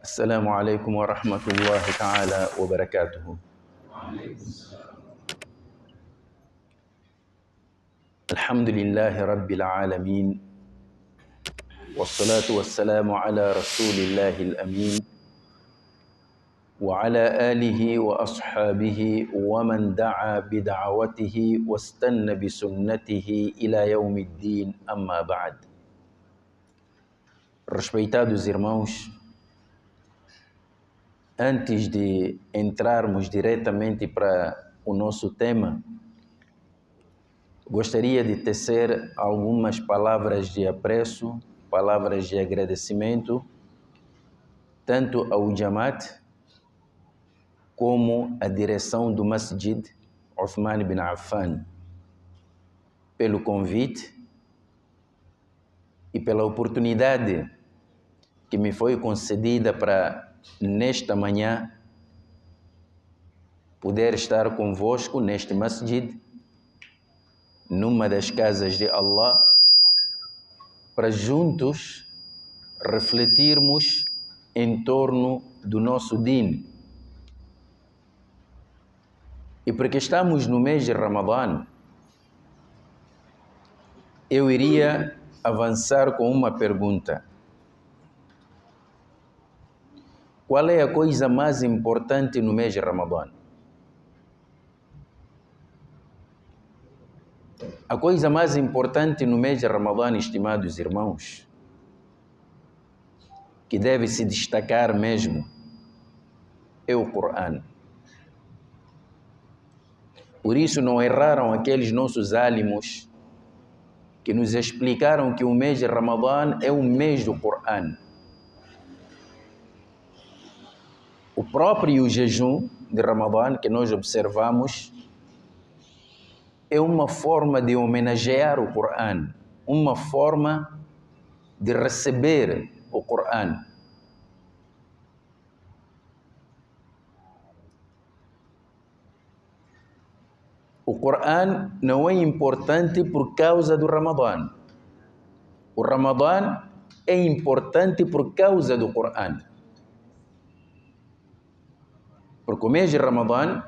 السلام عليكم ورحمة الله تعالى وبركاته. الحمد لله رب العالمين، والصلاة والسلام على رسول الله الأمين وعلى آله وأصحابه ومن دعا بدعوته واستنى بسنته إلى يوم الدين. أما بعد. Respeitados irmãos, antes de entrarmos diretamente para o nosso tema, gostaria de tecer algumas palavras de apreço, palavras de agradecimento, tanto ao Jamaat como à direção do Masjid Uthman bin Affan, pelo convite e pela oportunidade que me foi concedida para, nesta manhã, poder estar convosco neste masjid, numa das casas de Allah, para juntos refletirmos em torno do nosso din. E porque estamos no mês de Ramadã, eu iria avançar com uma pergunta. Qual é a coisa mais importante no mês de Ramadã? A coisa mais importante no mês de Ramadã, estimados irmãos, que deve se destacar mesmo, é o Corão. Por isso não erraram aqueles nossos álimos que nos explicaram que o mês de Ramadã é o mês do Corão. O próprio jejum de Ramadã que nós observamos é uma forma de homenagear o Corão, uma forma de receber o Corão. O Corão não é importante por causa do Ramadã. O Ramadã é importante por causa do Corão. Porque o mês de Ramadã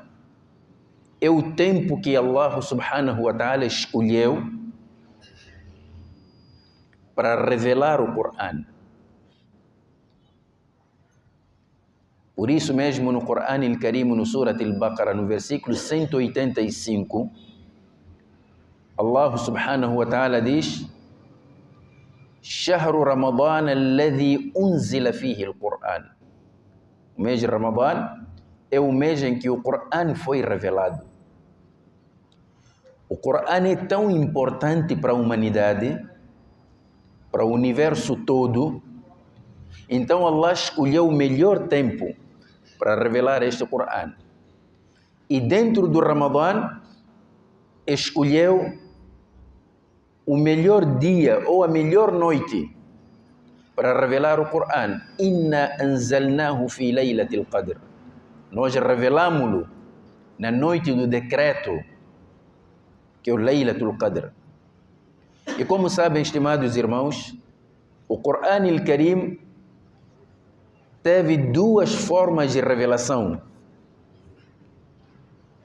é o tempo que Allah subhanahu wa ta'ala escolheu para revelar o Corão. Por isso mesmo no Corão al-Karim, no Surat al-Baqarah, no versículo 185, Allah subhanahu wa ta'ala diz: Shahru Ramadana alladhi unzila fihi al-Quran. O mês de Ramadã é o mês em que o Corão foi revelado. O Corão é tão importante para a humanidade, para o universo todo. Então Allah escolheu o melhor tempo para revelar este Corão. E dentro do Ramadã, escolheu o melhor dia ou a melhor noite para revelar o Corão. Inna anzalnahu fi laylatil qadr. Nós revelamos-lo na noite do decreto, que é o Laylatul Qadr. E como sabem, estimados irmãos, o Corão al-Karim teve duas formas de revelação,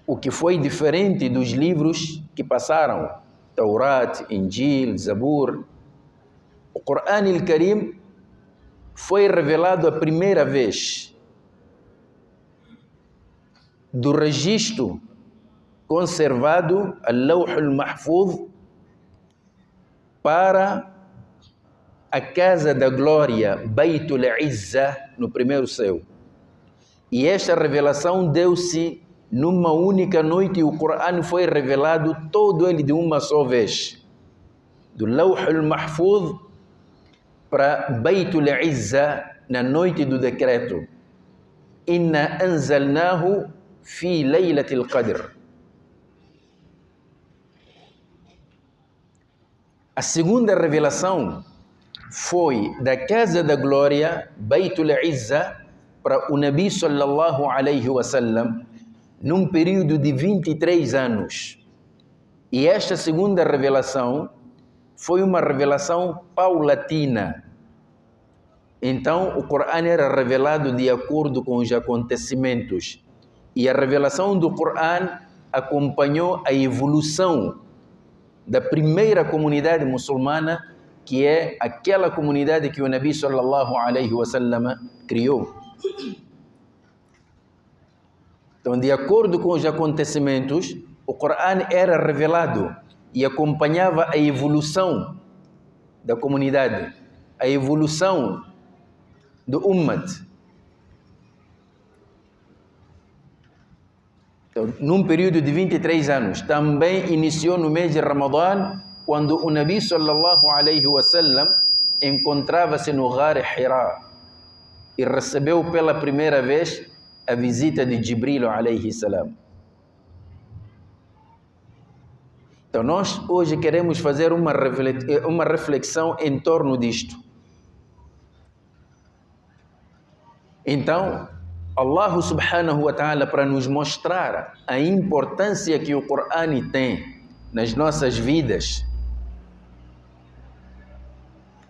o que foi diferente dos livros que passaram, Taurat, Injil, Zabur. O Corão al-Karim foi revelado a primeira vez do registro conservado, al-Lawh al-Mahfuz, para a casa da glória, Baitul Izza, no primeiro céu. E esta revelação deu-se numa única noite, e o Corão foi revelado todo ele de uma só vez, do Lawh al-Mahfuz para Baitul Izza, na noite do decreto. Inna anzalnahu fi laylatil qadr. A segunda revelação foi da casa da glória, Baitul Izza, para o Nabi sallallahu alaihi wasallam, num período de 23 anos. E esta segunda revelação foi uma revelação paulatina. Então, o Corão era revelado de acordo com os acontecimentos. E a revelação do Corão acompanhou a evolução da primeira comunidade muçulmana, que é aquela comunidade que o Nabi sallallahu alaihi wasallam criou. Então, de acordo com os acontecimentos, o Corão era revelado e acompanhava a evolução da comunidade, a evolução do Ummat. Então, num período de 23 anos, também iniciou no mês de Ramadã, quando o Nabi sallallahu alaihi wasallam encontrava-se no Ghar Hira e recebeu pela primeira vez a visita de Jibril alaihi salam. Então nós hoje queremos fazer uma reflexão em torno disto. Então, Allah subhanahu wa ta'ala, para nos mostrar a importância que o Corão tem nas nossas vidas,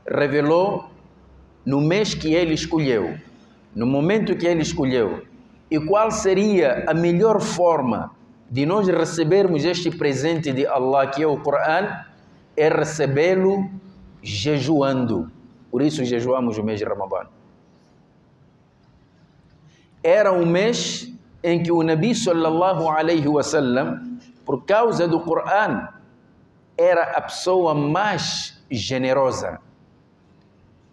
revelou no mês que ele escolheu, no momento que ele escolheu, e qual seria a melhor forma de nós recebermos este presente de Allah, que é o Corão, é recebê-lo jejuando. Por isso jejuamos o mês de Ramadã. Era um mês em que o Nabi sallallahu alaihi wasallam, por causa do Corão, era a pessoa mais generosa.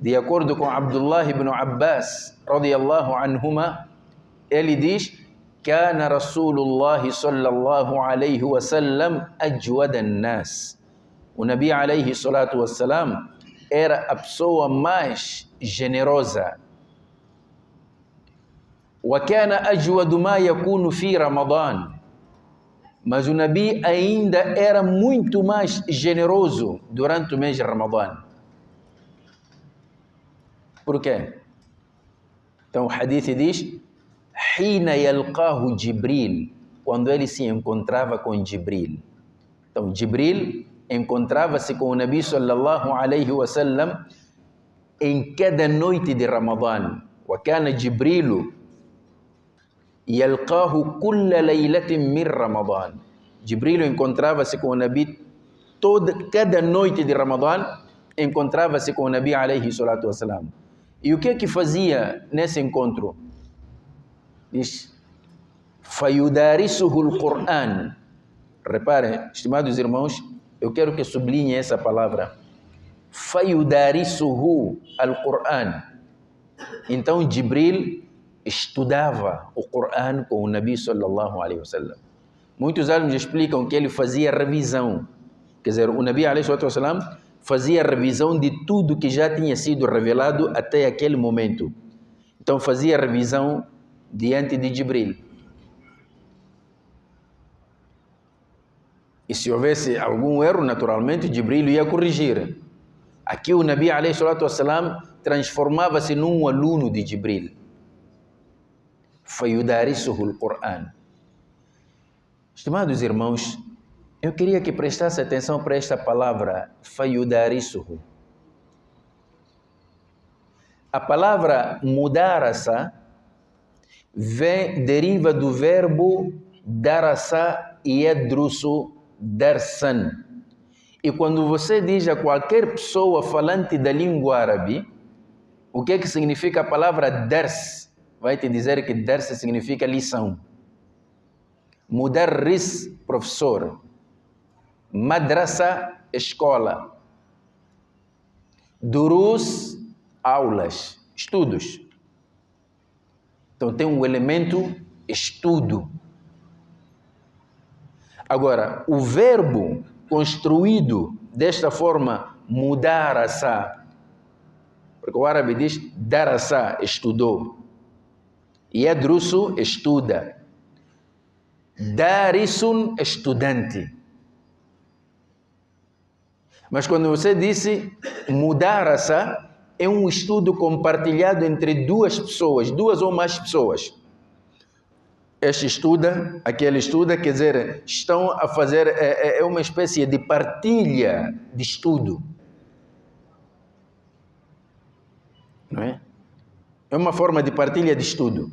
De acordo com Abdullah ibn Abbas radiyallahu anhuma, ele diz: "Kana Rasulullah sallallahu alaihi wasallam ajwada an-nas." O Nabi alaihi salatu wassalam era a pessoa mais generosa. Wa kana ajwadu ma yakunu fi Ramadan. Mas o Nabi ainda era muito mais generoso durante o mês de Ramadã. Por quê? Então o hadith diz: "Hina yalqahu Jibril", quando ele se encontrava com Jibril. Então Jibril encontrava-se com o Nabi sallallahu alaihi wasallam em cada noite de Ramadã. Wa kana Jibrilu yalqahu kulla laylatin min Ramadã. Jibril encontrava-se com o Nabi cada noite de Ramadã, encontrava-se com o Nabi alaihi salatu wasalam. E o que é que fazia nesse encontro? Diz: "Fayudarisuhu al-Qur'an." Reparem, estimados irmãos, eu quero que sublinhe essa palavra. Fayudarisuhu al-Qur'an. Então Jibril estudava o Corão com o Nabi sallallahu alaihi wasallam. Muitos alunos explicam que ele fazia revisão. Quer dizer, o Nabi alaihi wasallam fazia revisão de tudo que já tinha sido revelado até aquele momento. Então fazia revisão diante de Jibril. E se houvesse algum erro, naturalmente Jibril ia corrigir. Aqui o Nabi alaihi wasallam transformava-se num aluno de Jibril. Fayudarisuhu al-Qur'an. Estimados irmãos, eu queria que prestasse atenção para esta palavra, fayudarisuhu. A palavra mudarasa deriva do verbo darasa yadrusu darsan. E quando você diz a qualquer pessoa falante da língua árabe, o que é que significa a palavra dars? Vai te dizer que dars significa lição. Mudarris, professor. Madrasa, escola. Durus, aulas, estudos. Então tem um elemento estudo. Agora, o verbo construído desta forma, mudarasa, porque o árabe diz darasa, estudou. Yadrusu, estuda. Darisun, estudante. Mas quando você disse mudarasa, é um estudo compartilhado entre duas pessoas, duas ou mais pessoas. Este estuda, aquele estuda, quer dizer, estão a fazer, é uma espécie de partilha de estudo. Não é? É uma forma de partilha de estudo.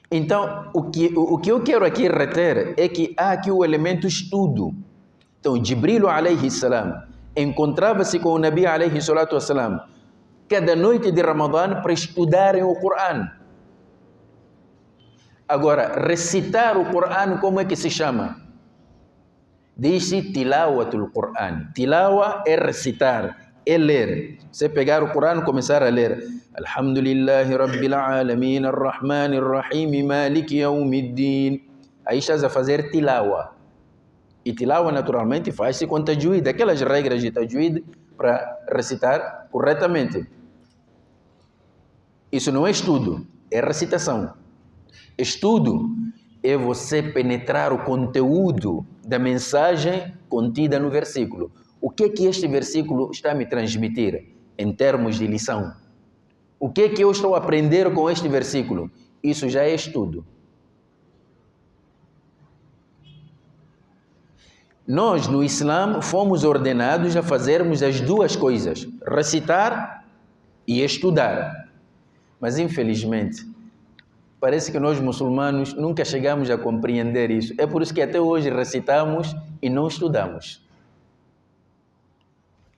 Então, o que eu quero aqui reter é que há aqui o elemento estudo. Então, Jibril alayhi salam encontrava-se com o Nabi alayhi salatu wassalam cada noite de Ramadã para estudarem o Corão. Agora, recitar o Corão, como é que se chama? Diz-se tilawatul Corão. Tilawa é recitar, é ler. Você pegar o Corão e começar a ler. Alhamdulillahi Rabbil Alamin, Ar-Rahman Ar-Rahim, Maliki Yawmiddin. Aí estás a fazer tilawa. E tilawa naturalmente faz-se com tajwid, aquelas regras de tajwid para recitar corretamente. Isso não é estudo, é recitação. Estudo é você penetrar o conteúdo da mensagem contida no versículo. O que é que este versículo está a me transmitir em termos de lição? O que é que eu estou a aprender com este versículo? Isso já é estudo. Nós, no Islã, fomos ordenados a fazermos as duas coisas, recitar e estudar. Mas, infelizmente, parece que nós, muçulmanos, nunca chegamos a compreender isso. É por isso que até hoje recitamos e não estudamos.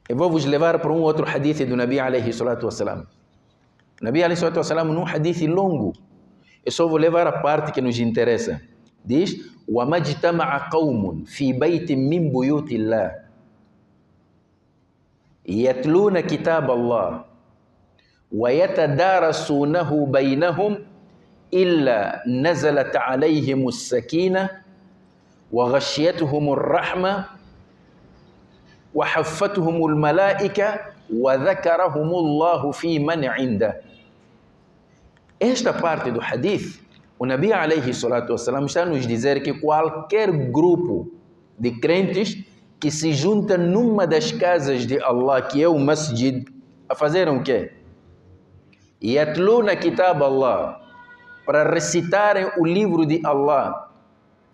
Eu vou vos levar para um outro hadith do Nabi alayhi salatu wassalam. O Nabi alayhi salatu wassalam, num hadith longo, eu só vou levar a parte que nos interessa. Diz: وَمَا اجْتَمَعَ قَوْمٌ فِي بَيْتٍ مِّن بُيُوتِ اللَّهِ يَتْلُونَ كِتَابَ اللَّهِ وَيَتَدَارَسُونَهُ بَيْنَهُمْ إِلَّا نَزَلَتْ عَلَيْهِمُ السَّكِينَةُ وَغَشِيَتْهُمُ الرَّحْمَةُ وَحَفَّتْهُمُ الْمَلَائِكَةُ وَذَكَرَهُمُ اللَّهُ فِي مَنْ عِنْدَهُ. Esta parte do hadith, o Nabi alayhi salatu wassalam está a nos dizer que qualquer grupo de crentes que se junta numa das casas de Allah, que é o masjid, a fazer o quê? Yatluna kitab Allah, para recitarem o livro de Allah,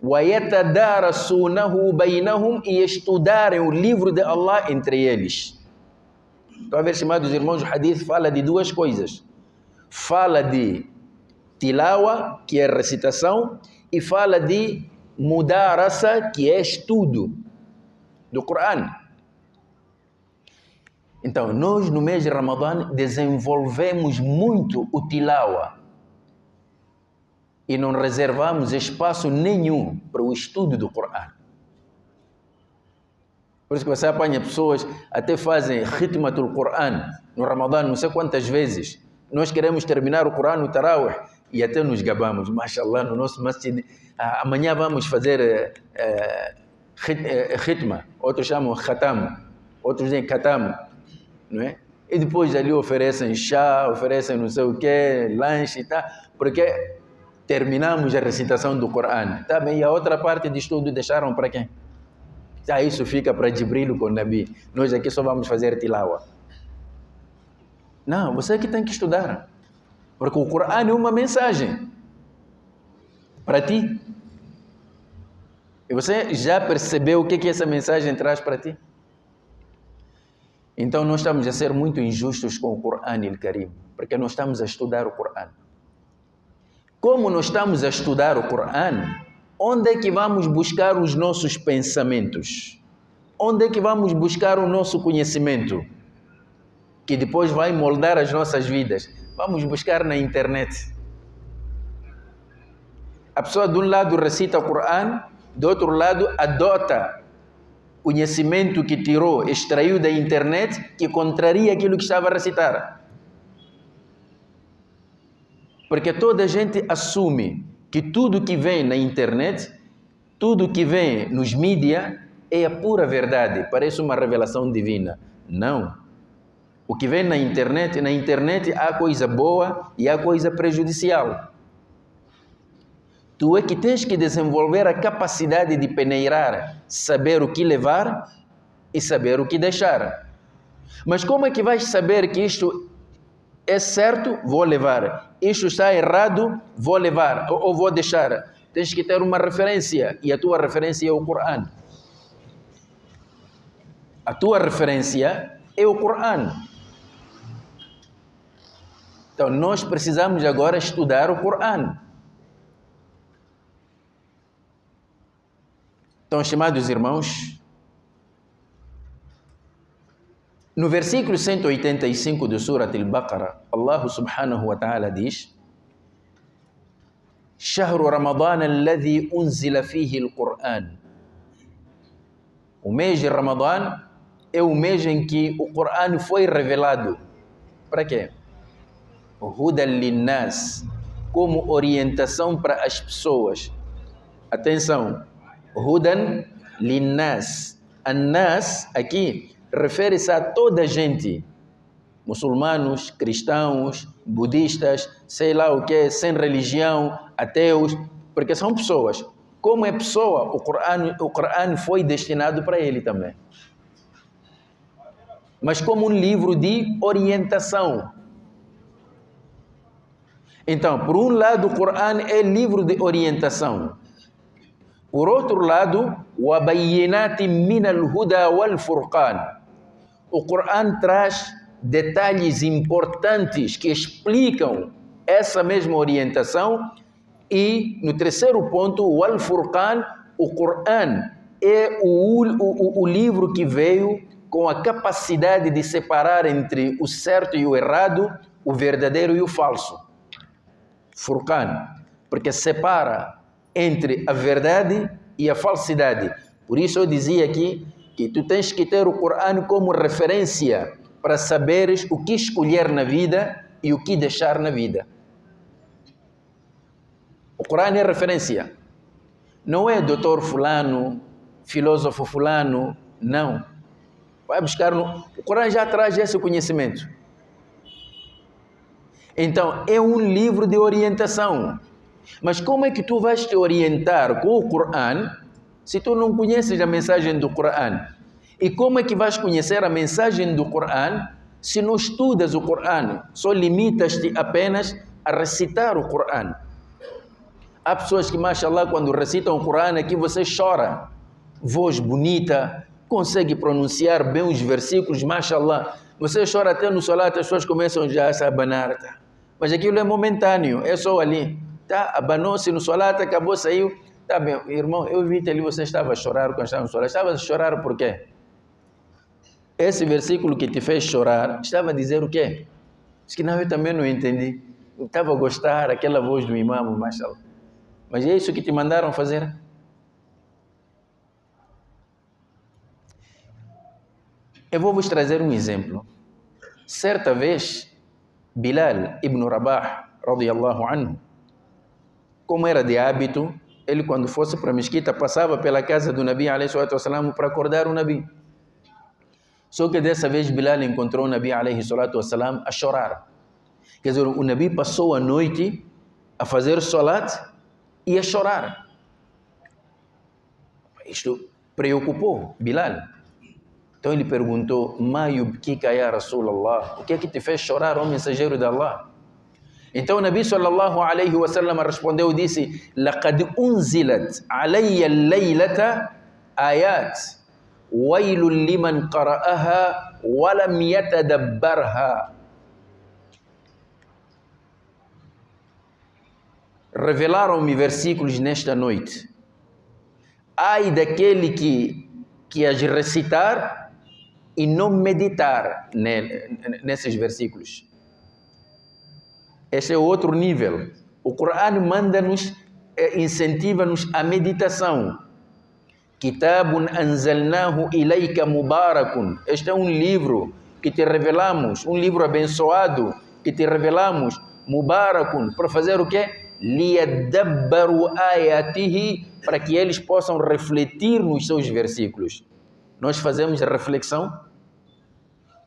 wa yatadarasunahu bainahum, e estudarem o livro de Allah entre eles. Então, a ver, estimados irmãos, o hadith fala de duas coisas. Fala de tilawa, que é recitação, e fala de mudarasa, que é estudo do Corão. Então, nós no mês de Ramadã desenvolvemos muito o tilawa e não reservamos espaço nenhum para o estudo do Corão. Por isso que você apanha pessoas, até fazem khitmatul Corão no Ramadã, não sei quantas vezes. Nós queremos terminar o Corão no Tarawih e até nos gabamos, mashallah, no nosso masjid. Amanhã vamos fazer khitma, outros chamam khatam, outros dizem khatam, não é? E depois ali oferecem chá, oferecem não sei o que, lanche e tal, porque terminamos a recitação do Corão. Tá bem, e a outra parte de estudo deixaram para quem? Já isso fica para Jibril com o Nabi. Nós aqui só vamos fazer tilawa. Não, você que tem que estudar. Porque o Corão é uma mensagem para ti. E você já percebeu o que essa mensagem traz para ti? Então nós estamos a ser muito injustos com o Corão al-Karim, porque nós estamos a estudar o Corão. Como nós estamos a estudar o Corão, onde é que vamos buscar os nossos pensamentos? Onde é que vamos buscar o nosso conhecimento? Que depois vai moldar as nossas vidas. Vamos buscar na internet. A pessoa de um lado recita o Corão, do outro lado adota conhecimento que tirou, extraiu da internet, que contraria aquilo que estava a recitar. Porque toda a gente assume que tudo que vem na internet, tudo que vem nos mídias, é a pura verdade, parece uma revelação divina. Não. O que vem na internet há coisa boa e há coisa prejudicial. Tu é que tens que desenvolver a capacidade de peneirar, saber o que levar e saber o que deixar. Mas como é que vais saber que isto é certo? Vou levar. Isto está errado? Vou levar ou vou deixar. Tens que ter uma referência, e a tua referência é o Corão. A tua referência é o Corão. Então, nós precisamos agora estudar o Corão. Então, estimados irmãos, no versículo 185 do Surat al-Baqarah, Allah subhanahu wa ta'ala diz: Shahru Ramadan alladhi unzila fihi al-Qur'an. O mês de Ramadã é o mês em que o Corão foi revelado. Para quê? Hudan linnas, como orientação para as pessoas. Atenção, Hudan linnas. An-nas aqui refere-se a toda a gente. Muçulmanos, cristãos, budistas, sei lá o que, sem religião, ateus, porque são pessoas. Como é pessoa, o Corão foi destinado para ele também. Mas como um livro de orientação. Então, por um lado, o Corão é livro de orientação. Por outro lado, وَبَيِّنَاتٍ مِّنَ الْهُدَى وَالْفُرْقَانِ. O Corão traz detalhes importantes que explicam essa mesma orientação. E no terceiro ponto, o Al-Furqan, o Corão é o livro que veio com a capacidade de separar entre o certo e o errado, o verdadeiro e o falso. Furqan, porque separa entre a verdade e a falsidade. Por isso eu dizia aqui que tu tens que ter o Corão como referência para saberes o que escolher na vida e o que deixar na vida. O Corão é referência. Não é doutor fulano, filósofo fulano, não. Vai buscar no... O Corão já traz esse conhecimento. Então, é um livro de orientação. Mas como é que tu vais te orientar com o Corão se tu não conheces a mensagem do Corão? E como é que vais conhecer a mensagem do Corão se não estudas o Corão? Só limitas-te apenas a recitar o Corão. Há pessoas que, mashallah, quando recitam o Corão aqui você chora. Voz bonita, consegue pronunciar bem os versículos, mashallah. Você chora até no salat, as pessoas começam já a abanar. Tá? Mas aquilo é momentâneo, é só ali. Tá? Abanou-se no salat, acabou, saiu. Tá bem, irmão, eu vi que ali você estava a chorar quando estava no salat. Estava a chorar por quê? Esse versículo que te fez chorar, estava a dizer o quê? Diz que não, eu também não entendi. Eu estava a gostar aquela voz do imam, mashallah. Mas é isso que te mandaram fazer? Eu vou vos trazer um exemplo. Certa vez, Bilal ibn Rabah, radiyallahu anhu, como era de hábito, ele quando fosse para a mesquita passava pela casa do Nabi alayhi salatu wassalam para acordar o Nabi. Só que dessa vez Bilal encontrou o Nabi alayhi salatu wassalam a chorar. Quer dizer, o Nabi passou a noite a fazer salat e a chorar. Isto preocupou Bilal. Então ele perguntou: Ma yubkika ya Rasulallah? O que é que te fez chorar, ó mensageiro de Allah? Então o Nabi sallallahu alayhi wa sallam respondeu e disse: Laqad unzilat alayya al-laylata ayat wailul liman qara'aha wa lam yatadabbarha. Revelaram-me versículos nesta noite. Ai daquele que as recitar e não meditar nesses versículos. Este é outro nível. O Corão manda-nos, incentiva-nos a meditação. Kitabun anzalnahu ilayka mubarakun. Este é um livro que te revelamos, um livro abençoado que te revelamos, mubarakun, para fazer o quê? Liyadabbaru ayatihi, para que eles possam refletir nos seus versículos. Nós fazemos reflexão.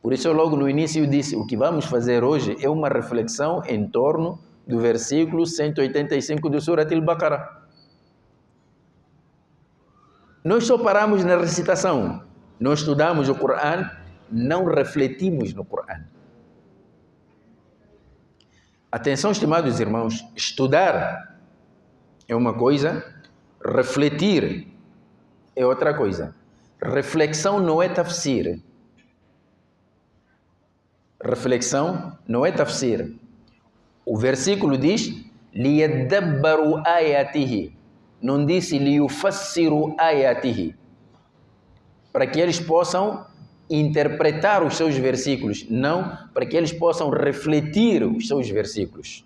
Por isso eu logo no início disse, o que vamos fazer hoje é uma reflexão em torno do versículo 185 do Surat al-Baqarah. Nós só paramos na recitação, não estudamos o Corão, não refletimos no Corão. Atenção, estimados irmãos, estudar é uma coisa, refletir é outra coisa. Reflexão não é tafsir. Reflexão não é tafsir. O versículo diz, liyadabbaru ayatihi. Não disse liyufassiru ayatihi. Para que eles possam interpretar os seus versículos. Não, para que eles possam refletir os seus versículos.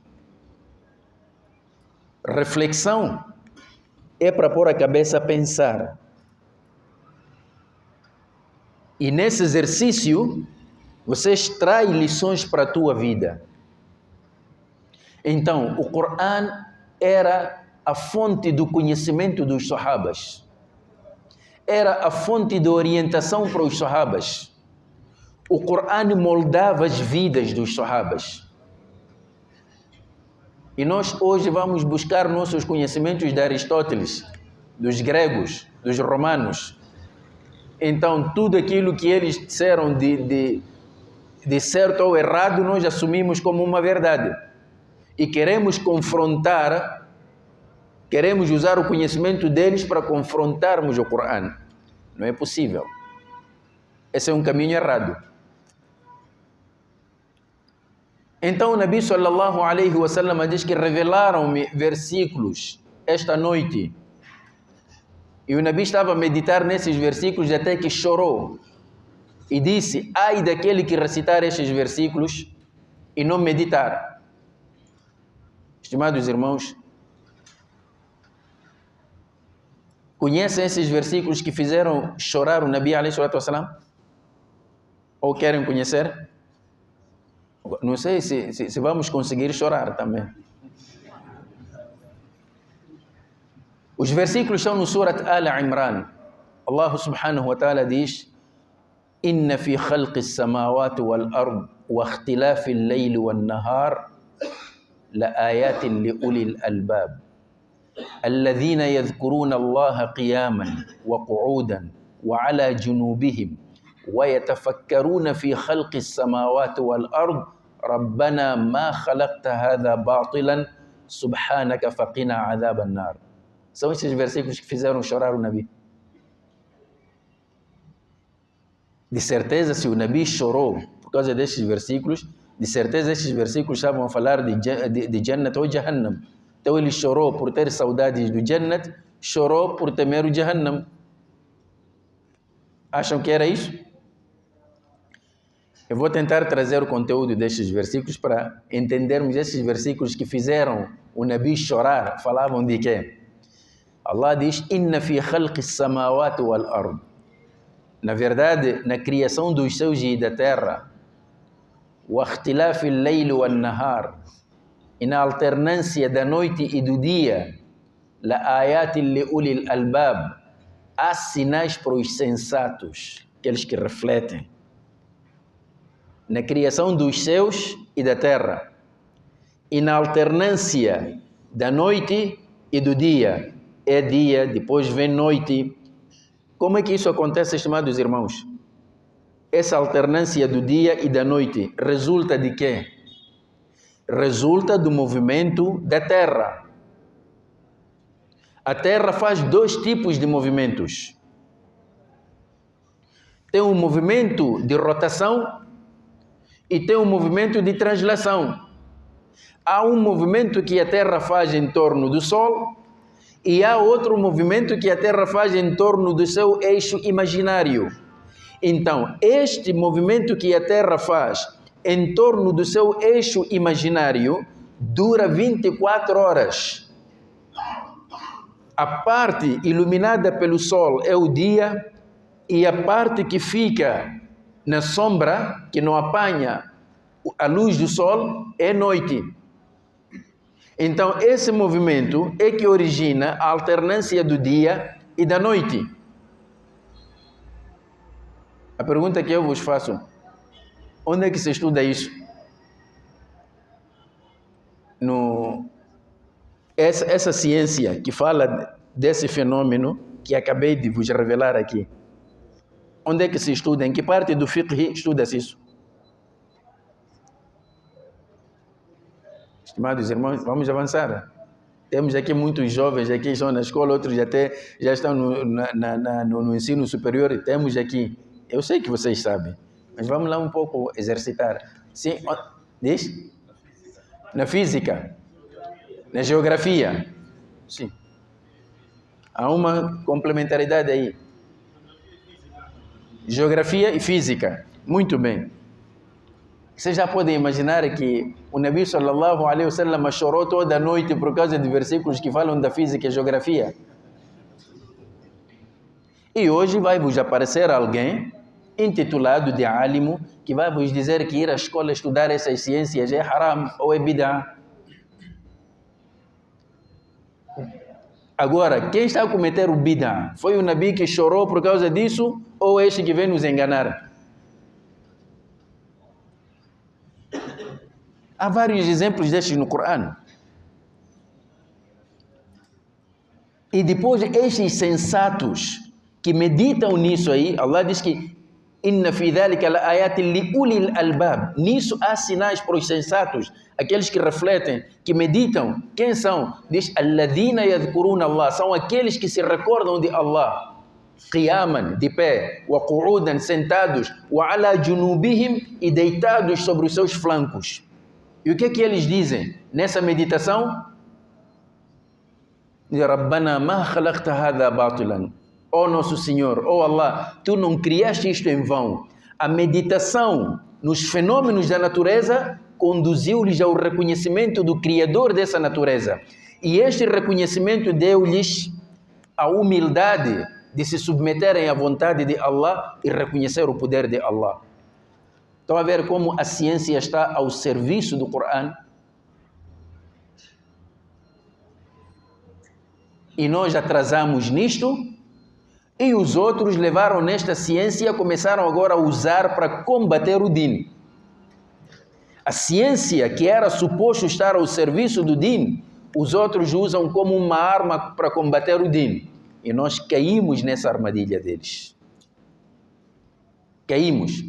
Reflexão é para pôr a cabeça a pensar. E nesse exercício, você extrai lições para a tua vida. Então, o Corão era a fonte do conhecimento dos sahabas. Era a fonte de orientação para os sahabas. O Corão moldava as vidas dos sahabas. E nós hoje vamos buscar nossos conhecimentos de Aristóteles, dos gregos, dos romanos. Então, tudo aquilo que eles disseram de certo ou errado, nós assumimos como uma verdade. E queremos confrontar, queremos usar o conhecimento deles para confrontarmos o Corão. Não é possível. Esse é um caminho errado. Então o Nabi sallallahu alaihi wasallam diz que revelaram-me versículos esta noite. E o Nabi estava a meditar nesses versículos até que chorou. E disse, ai daquele que recitar estes versículos e não meditar. Estimados irmãos, conhecem esses versículos que fizeram chorar o Nabi alaihi salatu wassalam? Ou querem conhecer? Não sei se vamos conseguir chorar também. Os versículos estão no Surat Al-Imran. Allah subhanahu wa ta'ala diz, Inna fi khalqi as-samawati wal-ard wa ikhtilafi al-layli wan-nahar la ayatin li ulil albab الذين يذكرون الله قياما وقعودا وعلى جنوبهم ويتفكرون في خلق السماوات والأرض ربنا ما خلقت هذا باطلا سبحانك فقنا عذاب النار. São esses versículos que fizeram chorar o Nabi. De certeza, se o Nabi chorou por causa destes versículos, de certeza estes versículos estavam a falar de Jannat ou Jahannam. Então ele chorou por ter saudades do Jannat, chorou por temer o Jahannam. Acham que era isso? Eu vou tentar trazer o conteúdo destes versículos para entendermos esses versículos que fizeram o Nabi chorar. Falavam de quê? Allah diz, Inna fi khalqi as-samawati wal-ard. Na verdade, na criação dos céus e da terra, wa ikhtilafi al-layli wan-nahar, e na alternância da noite e do dia, la ayatin li ulil albab, há sinais para os sensatos, aqueles que refletem. Na criação dos céus e da terra, e na alternância da noite e do dia, é dia, depois vem noite. Como é que isso acontece, estimados irmãos? Essa alternância do dia e da noite resulta de quê? Resulta do movimento da Terra. A Terra faz dois tipos de movimentos. Tem um movimento de rotação e tem um movimento de translação. Há um movimento que a Terra faz em torno do Sol e há outro movimento que a Terra faz em torno do seu eixo imaginário. Então, este movimento que a Terra faz em torno do seu eixo imaginário dura 24 horas. A parte iluminada pelo Sol é o dia e a parte que fica na sombra, que não apanha a luz do Sol, é noite. Então, esse movimento é que origina a alternância do dia e da noite. A pergunta que eu vos faço, onde é que se estuda isso? Essa ciência que fala desse fenômeno que acabei de vos revelar aqui. Onde é que se estuda? Em que parte do fiqh estuda-se isso? Estimados irmãos, vamos avançar. Temos aqui muitos jovens, aqui estão na escola, outros até já estão no ensino superior. Temos aqui, eu sei que vocês sabem, mas vamos lá um pouco exercitar. Sim, diz? Na física? Na geografia? Sim. Há uma complementaridade aí. Geografia e física. Muito bem. Vocês já podem imaginar que o Nabi sallallahu alaihi wasallam chorou toda a noite por causa de versículos que falam da física e geografia. E hoje vai vos aparecer alguém intitulado de álimo que vai vos dizer que ir à escola estudar essas ciências é haram ou é bid'ah. Agora, quem está a cometer o bid'ah? Foi o Nabi que chorou por causa disso ou este que vem nos enganar? Há vários exemplos destes no Corão. E depois estes sensatos que meditam nisso aí, Allah diz que inna fi dhalika la ayatin li ulil albab. Nisso há sinais para os sensatos, aqueles que refletem, que meditam. Quem são? Diz alladhina yadhkuruna Allah, são aqueles que se recordam de Allah. Qiyaman, de pé, wa qu'udan, sentados, wa ala junubihim, e deitados sobre os seus flancos. E o que é que eles dizem nessa meditação? Rabbana ma khalaqta hadha batilan. Oh nosso Senhor, oh Allah, tu não criaste isto em vão. A meditação nos fenômenos da natureza conduziu-lhes ao reconhecimento do Criador dessa natureza. E este reconhecimento deu-lhes a humildade de se submeterem à vontade de Allah e reconhecer o poder de Allah. Estão a ver como a ciência está ao serviço do Corão? E nós atrasamos nisto, e os outros levaram nesta ciência, começaram agora a usar para combater o Din. A ciência que era suposto estar ao serviço do Din, os outros usam como uma arma para combater o Din. E nós caímos nessa armadilha deles. Caímos.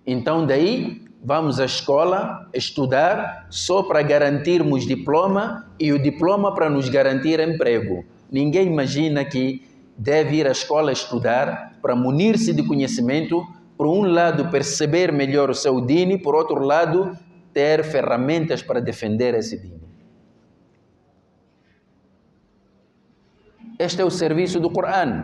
Então daí vamos à escola estudar só para garantirmos diploma e o diploma para nos garantir emprego. Ninguém imagina que deve ir à escola estudar para munir-se de conhecimento, por um lado perceber melhor o seu dini, por outro lado ter ferramentas para defender esse dini. Este é o serviço do Corão.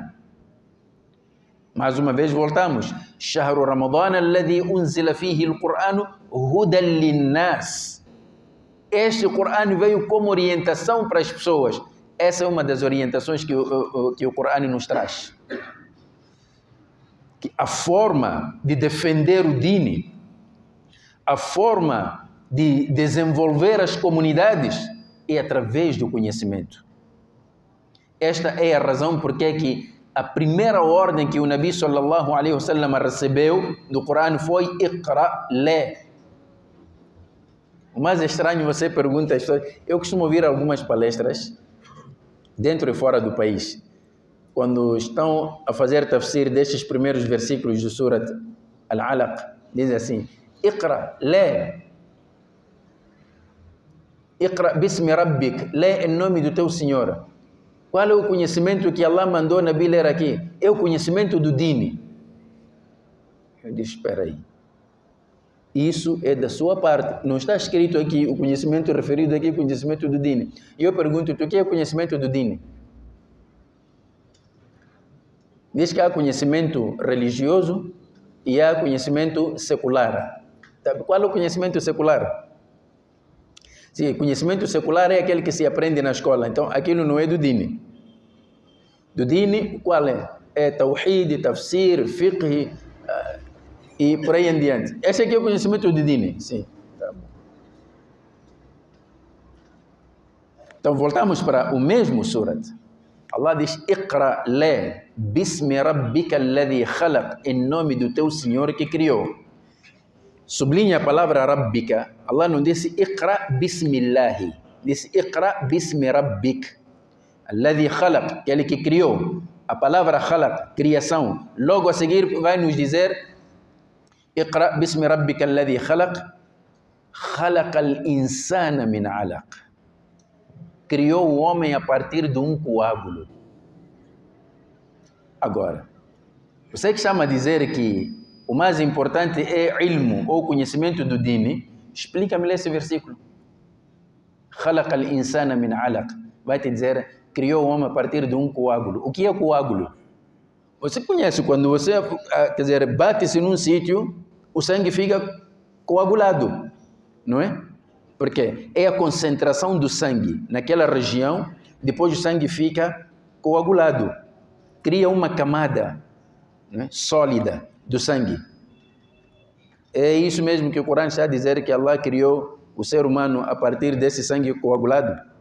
Mais uma vez voltamos. Shahru Ramadan alladhi unzila fihi al-Qur'an hudan lin-nas. Este Corão veio como orientação para as pessoas. Essa é uma das orientações que o Corão nos traz. Que a forma de defender o dini, a forma de desenvolver as comunidades é através do conhecimento. Esta é a razão porque é que a primeira ordem que o Nabi sallallahu alaihi wasallam recebeu do Corão foi Iqra, lê. O mais estranho, você pergunta, eu costumo ouvir algumas palestras dentro e fora do país, quando estão a fazer tafsir destes primeiros versículos do Surat Al-Alaq, diz assim: Iqra, lê. Iqra bismi rabbik, lê em nome do teu Senhor. Qual é o conhecimento que Allah mandou Nabi ler aqui? É o conhecimento do dini. Eu disse, espera aí. Isso é da sua parte. Não está escrito aqui o conhecimento referido aqui, o conhecimento do dini. E eu pergunto, o que é o conhecimento do dini? Diz que há conhecimento religioso e há conhecimento secular. Qual é o conhecimento secular? Sim, conhecimento secular é aquele que se aprende na escola. Então, aquilo não é do dini. Do dini, qual é? É tawhid, tafsir, fiqh e por aí em diante. Esse aqui é o conhecimento do dini. Sim. Tá bom. Então, voltamos para o mesmo surat. Allah diz, Iqra, lê, bismi rabbika alladhi khalaq, em nome do teu Senhor que criou. Sublinha a palavra rabbika. Allah não disse Iqra bismillahi, disse Iqra bismi rabbik alladhi khalaq, aquele que criou. A palavra khalaq, criação. Logo a seguir vai nos dizer Iqra bismi rabbika alladhi khalaq, khalaqa al-insana min alaq. Criou o homem a partir de um coágulo. Agora, você que chama a dizer que o mais importante é ilmo ou conhecimento do dini, explica-me esse versículo. خلق الإنسان من علق. Vai te dizer, criou o homem a partir de um coágulo. O que é coágulo? Você conhece quando você, quer dizer, bate-se num sítio, o sangue fica coagulado, não é? Porque é a concentração do sangue naquela região, depois o sangue fica coagulado. Cria uma camada, né, sólida do sangue. É isso mesmo que o Corão está a dizer, que Allah criou o ser humano a partir desse sangue coagulado.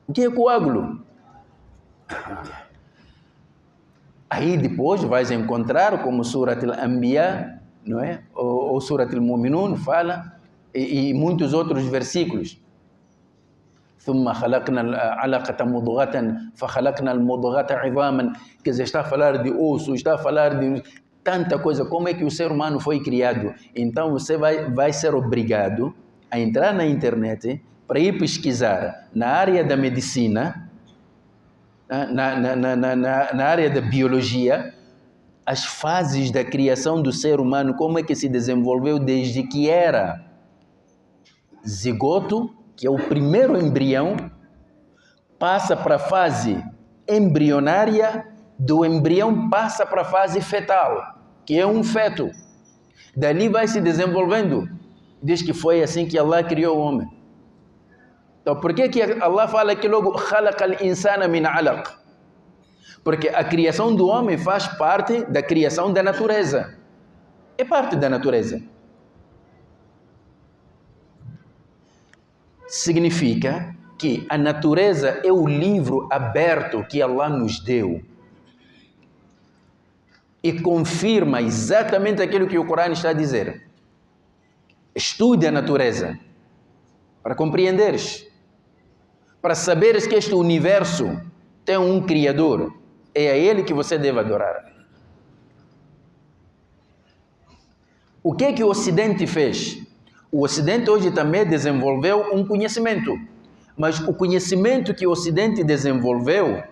O que é coágulo? Aí depois vais encontrar, como Surat al-Anbiya, não é? Ou Surat al-Mu'minun fala, e muitos outros versículos. ثم خلقنا العلقة مضغة فخلقنا المضغة عظاما. Quer dizer, está a falar de osso, está a falar de tanta coisa. Como é que o ser humano foi criado? Então você vai ser obrigado a entrar na internet para ir pesquisar na área da medicina, na área da biologia, as fases da criação do ser humano, como é que se desenvolveu desde que era zigoto, que é o primeiro embrião, passa para a fase embrionária, do embrião passa para a fase fetal, que é um feto. Dali vai se desenvolvendo. Diz que foi assim que Allah criou o homem. Então, por que Allah fala que logo خَلَقَ الْإِنسَانَ مِنْ عَلَقٍ? Porque a criação do homem faz parte da criação da natureza. É parte da natureza. Significa que a natureza é o livro aberto que Allah nos deu e confirma exatamente aquilo que o Corão está a dizer. Estude a natureza para compreenderes, para saberes que este universo tem um Criador. É a Ele que você deve adorar. O que é que o Ocidente fez? O Ocidente hoje também desenvolveu um conhecimento, mas o conhecimento que o Ocidente desenvolveu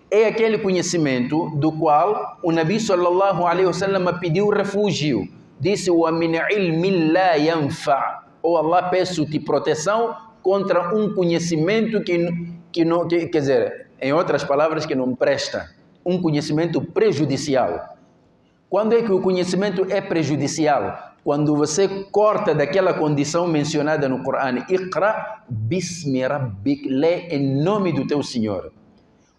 é aquele conhecimento do qual o Nabi sallallahu alaihi wasallam pediu refúgio. Disse: "Wa min ilmin la yanfa", ou Allah, peço-te proteção contra um conhecimento que não, quer dizer, em outras palavras, que não presta, um conhecimento prejudicial. Quando é que o conhecimento é prejudicial? Quando você corta daquela condição mencionada no Corão. Iqra bismi rabbik, lê em nome do teu Senhor.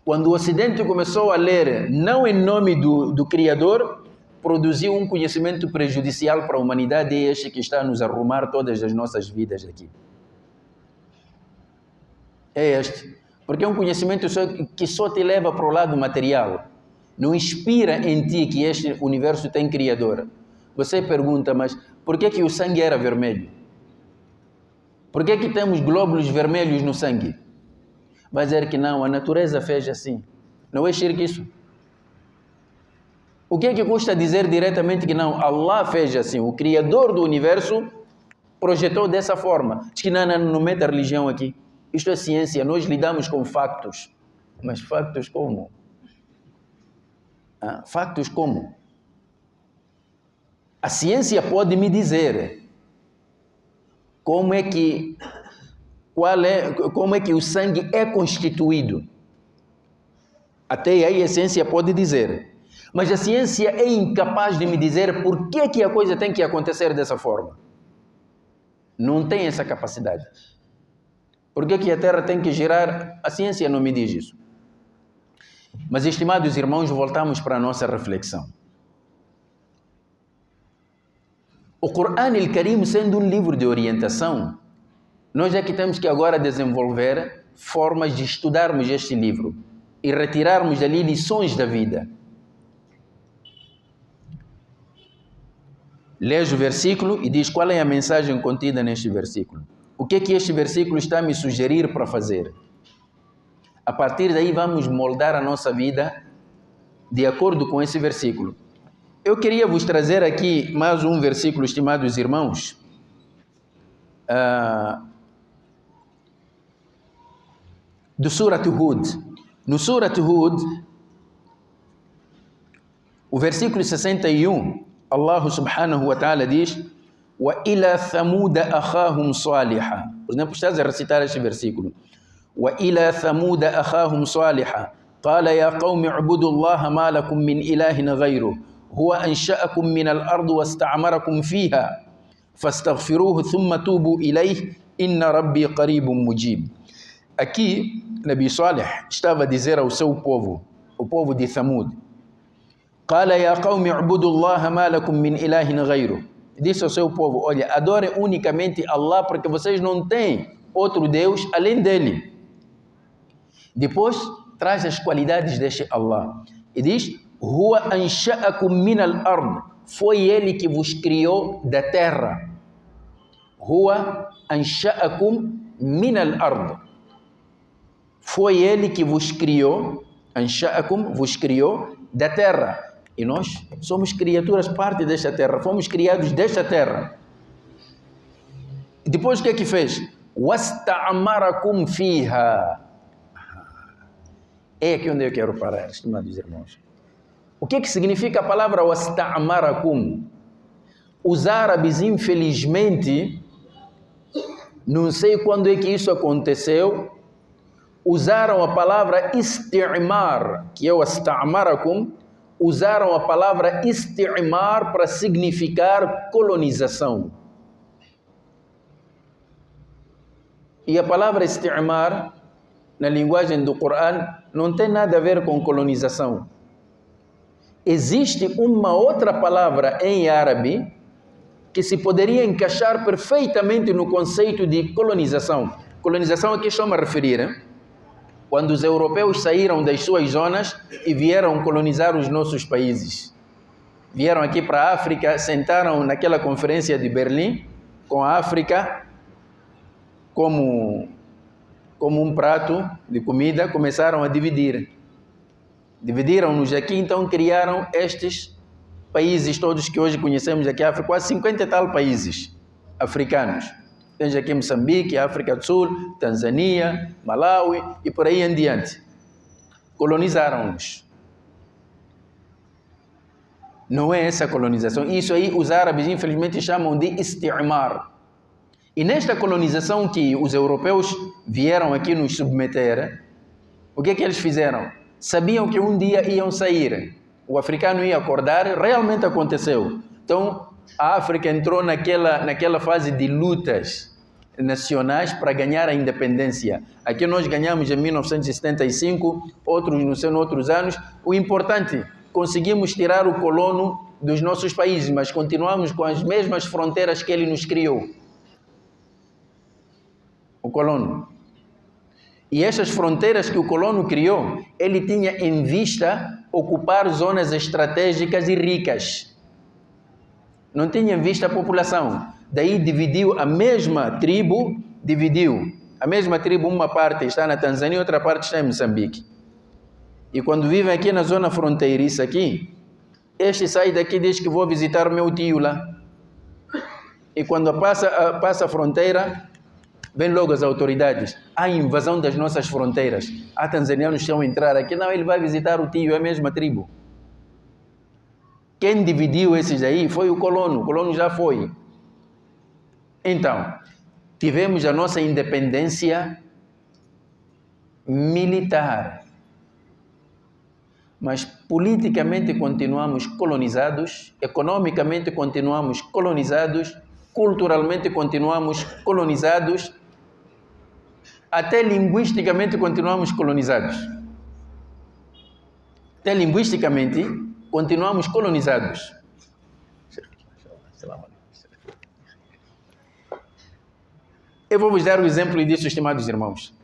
Quando o Ocidente começou a ler não em nome do Criador, produziu um conhecimento prejudicial para a humanidade, e este que está a nos arrumar todas as nossas vidas aqui. É este. Porque é um conhecimento que só te leva para o lado material. Não inspira em ti que este universo tem Criador. Você pergunta, mas por que o sangue era vermelho? Por que temos glóbulos vermelhos no sangue? Vai dizer que não, a natureza fez assim. Não é shirk isso? O que custa dizer diretamente que não, Allah fez assim, o Criador do universo projetou dessa forma? Diz que não mete a religião aqui. Isto é ciência, nós lidamos com factos. Mas factos como? Factos como? A ciência pode me dizer como é que o sangue é constituído. Até aí a ciência pode dizer. Mas a ciência é incapaz de me dizer por que a coisa tem que acontecer dessa forma. Não tem essa capacidade. Por que a Terra tem que girar? A ciência não me diz isso. Mas, estimados irmãos, voltamos para a nossa reflexão. O Corão al-Karim, sendo um livro de orientação, nós é que temos que agora desenvolver formas de estudarmos este livro e retirarmos dali lições da vida. Leia o versículo e diz qual é a mensagem contida neste versículo. O que este versículo está a me sugerir para fazer? A partir daí vamos moldar a nossa vida de acordo com esse versículo. Eu queria vos trazer aqui mais um versículo, estimados irmãos, do Surat Hud. No Surat Hud, o versículo 61, Allah subhanahu wa ta'ala diz: وَإِلَى ثَمُودَ أَخَاهُمْ صَالِحًا. Por exemplo, estás a recitar este versículo. وَإِلَى ثَمُودَ أَخَاهُمْ صَالِحًا قَالَ يَا قَوْمِ اعْبُدُوا اللَّهَ مَا لَكُمْ مِنْ إِلَٰهٍ غَيْرُهُ هُوَ أَنشَأَكُمْ مِنَ الْأَرْضِ وَاسْتَعْمَرَكُمْ فِيهَا فَاسْتَغْفِرُوهُ ثُمَّ تُوبُوا إِلَيْهِ إِنَّ رَبِّي قَرِيبٌ مُجِيبٌ. Aqui, Nabi Salih estava a dizer ao seu povo, o povo de Thamud, قَالَ يَا قَوْمِ اعْبُدُوا اللَّهَ مَا لَكُمْ مِنْ إِلَٰهٍ غَيْرُهُ. Disse ao seu povo, olha, adorem unicamente Allah, porque vocês não têm outro Deus além dele. Depois, traz as qualidades deste Allah. E diz, هُوَ أَنشَأَكُمْ مِنَ الْأَرْضِ. Foi ele que vos criou da terra. هُوَ أَنشَأَكُمْ مِنَ الْأَرْضِ. Foi ele que vos criou, أَنشَأَكُمْ, vos criou da terra. E nós somos criaturas parte desta terra, fomos criados desta terra. E depois o que é que fez? وَاسْتَعْمَرَكُمْ فِيهَا. É aqui onde eu quero parar, estimados irmãos. O que é que significa a palavra وَاسْتَعْمَرَكُمْ? Os árabes, infelizmente, não sei quando é que isso aconteceu, usaram a palavra isti'mar, que é o وَاسْتَعْمَرَكُمْ, usaram a palavra isti'mar para significar colonização. E a palavra isti'mar, na linguagem do Corão, não tem nada a ver com colonização. Existe uma outra palavra em árabe que se poderia encaixar perfeitamente no conceito de colonização. Colonização aqui estou a referir, hein? Quando os europeus saíram das suas zonas e vieram colonizar os nossos países. Vieram aqui para a África, sentaram naquela conferência de Berlim, com a África como um prato de comida, começaram a dividir. Dividiram-nos aqui, então criaram estes países todos que hoje conhecemos aqui, África, quase 50 e tal países africanos. Tens aqui Moçambique, África do Sul, Tanzânia, Malawi e por aí em diante. Colonizaram-nos. Não é essa colonização. Isso aí os árabes infelizmente chamam de isti'mar. E nesta colonização que os europeus vieram aqui nos submeter, o que é que eles fizeram? Sabiam que um dia iam sair. O africano ia acordar, realmente aconteceu. Então, a África entrou naquela fase de lutas nacionais para ganhar a independência. Aqui nós ganhamos em 1975, outros não sei, em outros anos. O importante, conseguimos tirar o colono dos nossos países, mas continuamos com as mesmas fronteiras que ele nos criou. O colono. E estas fronteiras que o colono criou, ele tinha em vista ocupar zonas estratégicas e ricas. Não tinha em vista a população. Daí dividiu a mesma tribo, uma parte está na Tanzânia e outra parte está em Moçambique. E quando vivem aqui na zona fronteiriça aqui, este sai daqui e diz que vou visitar meu tio lá. E quando passa a fronteira, vem logo as autoridades. Há invasão das nossas fronteiras. Há tanzanianos que estão a entrar aqui. Não, ele vai visitar o tio, é a mesma tribo. Quem dividiu esses aí foi o colono já foi. Então, tivemos a nossa independência militar. Mas politicamente continuamos colonizados, economicamente continuamos colonizados, culturalmente continuamos colonizados, até linguisticamente continuamos colonizados. Até linguisticamente continuamos colonizados. Eu vou vos dar o exemplo disso, estimados irmãos.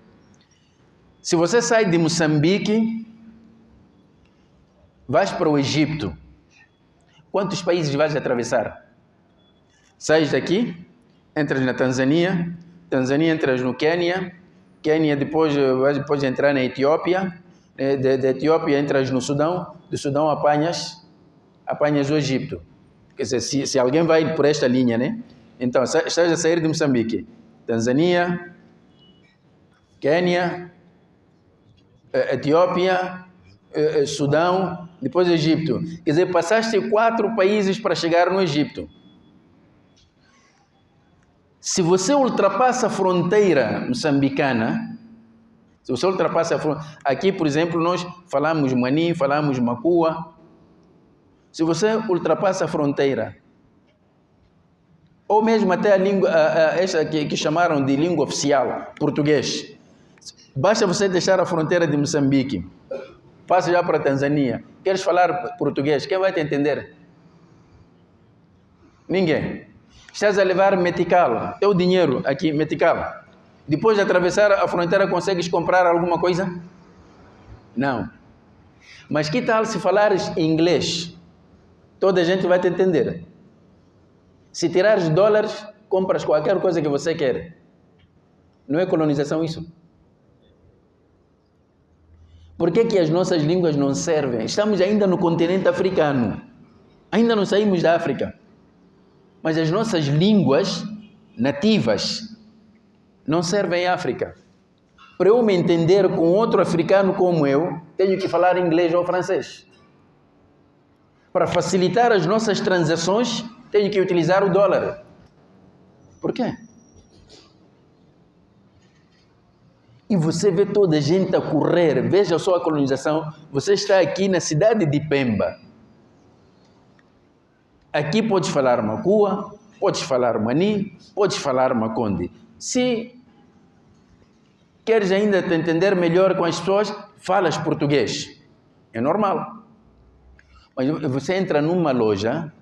Se você sai de Moçambique, vais para o Egito, quantos países vais atravessar? Sais daqui, entras na Tanzânia, entras no Quênia, vais depois entrar na Etiópia, da Etiópia entras no Sudão, do Sudão apanhas o Egito. Quer dizer, se alguém vai por esta linha, né? Então, estás a sair de Moçambique, Tanzânia, Quênia, Etiópia, Sudão, depois Egito. Quer dizer, passaste 4 países para chegar no Egito. Se você ultrapassa a fronteira moçambicana, se você ultrapassa a fronteira, aqui, por exemplo, nós falamos Mani, falamos Macua. Se você ultrapassa a fronteira, ou mesmo até a língua, esta que chamaram de língua oficial, português, basta você deixar a fronteira de Moçambique, passa já para a Tanzânia, queres falar português, quem vai te entender? Ninguém. Estás a levar metical, teu dinheiro aqui, metical. Depois de atravessar a fronteira, consegues comprar alguma coisa? Não. Mas que tal se falares inglês? Toda a gente vai te entender. Se tirares dólares, compras qualquer coisa que você quer. Não é colonização isso? Por que as nossas línguas não servem? Estamos ainda no continente africano. Ainda não saímos da África. Mas as nossas línguas nativas não servem à África. Para eu me entender com outro africano como eu, tenho que falar inglês ou francês. Para facilitar as nossas transações, tenho que utilizar o dólar. Por quê? E você vê toda a gente a correr. Veja só a colonização. Você está aqui na cidade de Pemba. Aqui podes falar Macua, podes falar Mani, podes falar Maconde. Se queres ainda te entender melhor com as pessoas, falas português. É normal. Mas você entra numa loja,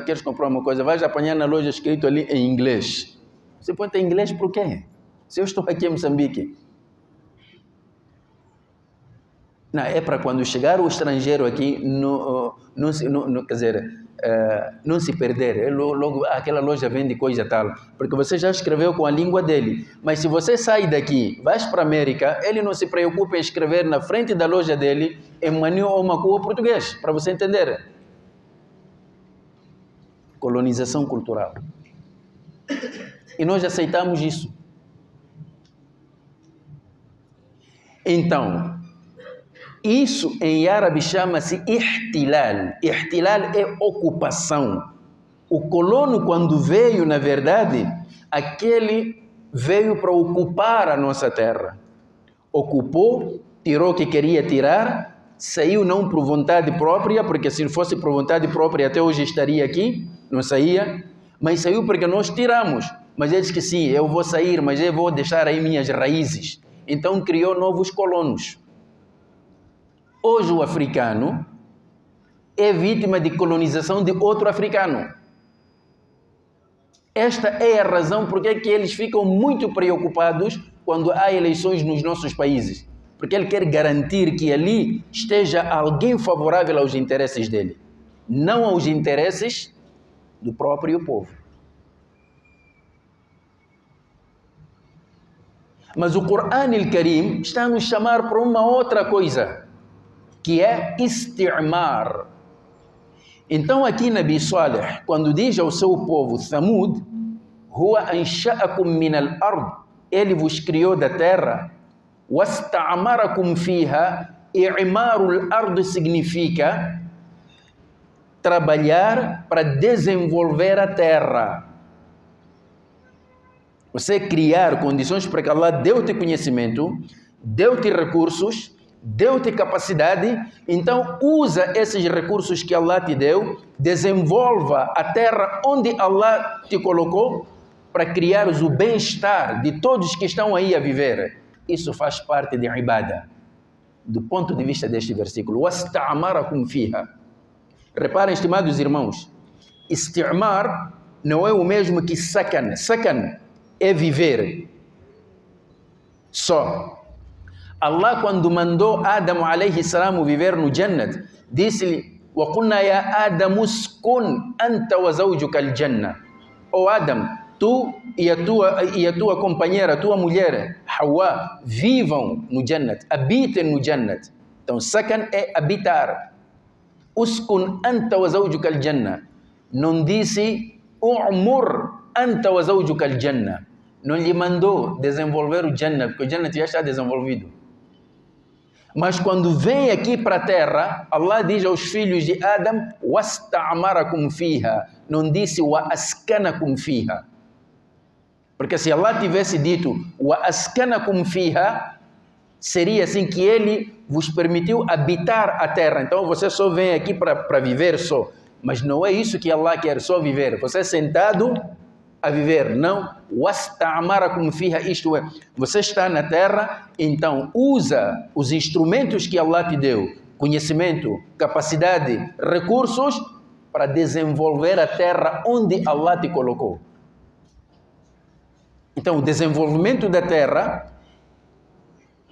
queres comprar uma coisa, vais apanhar na loja escrito ali em inglês. Você pode ter inglês por quê? Se eu estou aqui em Moçambique. Não, é para quando chegar o estrangeiro aqui, não se perder. Logo, aquela loja vende coisa tal. Porque você já escreveu com a língua dele. Mas se você sai daqui, vais para a América, ele não se preocupa em escrever na frente da loja dele em Mani ou Macua português, para você entender. Colonização cultural. E nós aceitamos isso. Então, isso em árabe chama-se ihtilal. Ihtilal é ocupação. O colono, quando veio, na verdade, aquele veio para ocupar a nossa terra. Ocupou, tirou o que queria tirar, saiu não por vontade própria, porque se fosse por vontade própria até hoje estaria aqui, não saía, mas saiu porque nós tiramos. Mas ele disse que sim, eu vou sair, mas eu vou deixar aí minhas raízes. Então criou novos colonos. Hoje o africano é vítima de colonização de outro africano. Esta é a razão por que eles ficam muito preocupados quando há eleições nos nossos países. Porque ele quer garantir que ali esteja alguém favorável aos interesses dele, não aos interesses do próprio povo. Mas o Corão al-Karim está a nos chamar para uma outra coisa, que é isti'mar. Então aqui Nabi Saleh, quando diz ao seu povo Thamud, Huwa ansha'akum min al-ard, ele vos criou da terra, wasta'amarakum fiha, i'maru al-ard significa trabalhar para desenvolver a terra. Você criar condições para que Allah deu-te conhecimento, deu-te recursos, deu-te capacidade, então usa esses recursos que Allah te deu, desenvolva a terra onde Allah te colocou para criar o bem-estar de todos que estão aí a viver. Isso faz parte de ibadah, do ponto de vista deste versículo. وَاسْتَعْمَرَكُمْ فِيهَا. Reparem, estimados irmãos, isti'mar não é o mesmo que sakan. Sakan é viver só. Allah, quando mandou Adam alayhi salam viver no Jannat, disse-lhe: وَقُلْنَا يَا آدَمُ اسْكُنْ أَنْتَ وَزَوْجُكَ الْجَنَّةِ. Ó Adam, tu e a tua companheira, a tua mulher, Hawa, vivam no Jannat, habitem no Jannat. Então, sakan é habitar. Uskun anta wa zawjuka al-jannah. Não disse u'mur anta wa zawjuka al-jannah. Não lhe mandou desenvolver o Jannah, porque o Jannah já está desenvolvido. Mas quando vem aqui para a terra, Allah diz aos filhos de Adam: wasta'amarakum fiha. Não disse wa askanakum fiha. Porque se Allah tivesse dito wa askanakum fiha, seria assim que Ele vos permitiu habitar a terra. Então você só vem aqui para viver só. Mas não é isso que Allah quer, só viver. Você é sentado a viver. Não. Wasta'amarakum fiha, isto é, você está na terra, então usa os instrumentos que Allah te deu, conhecimento, capacidade, recursos, para desenvolver a terra onde Allah te colocou. Então, o desenvolvimento da terra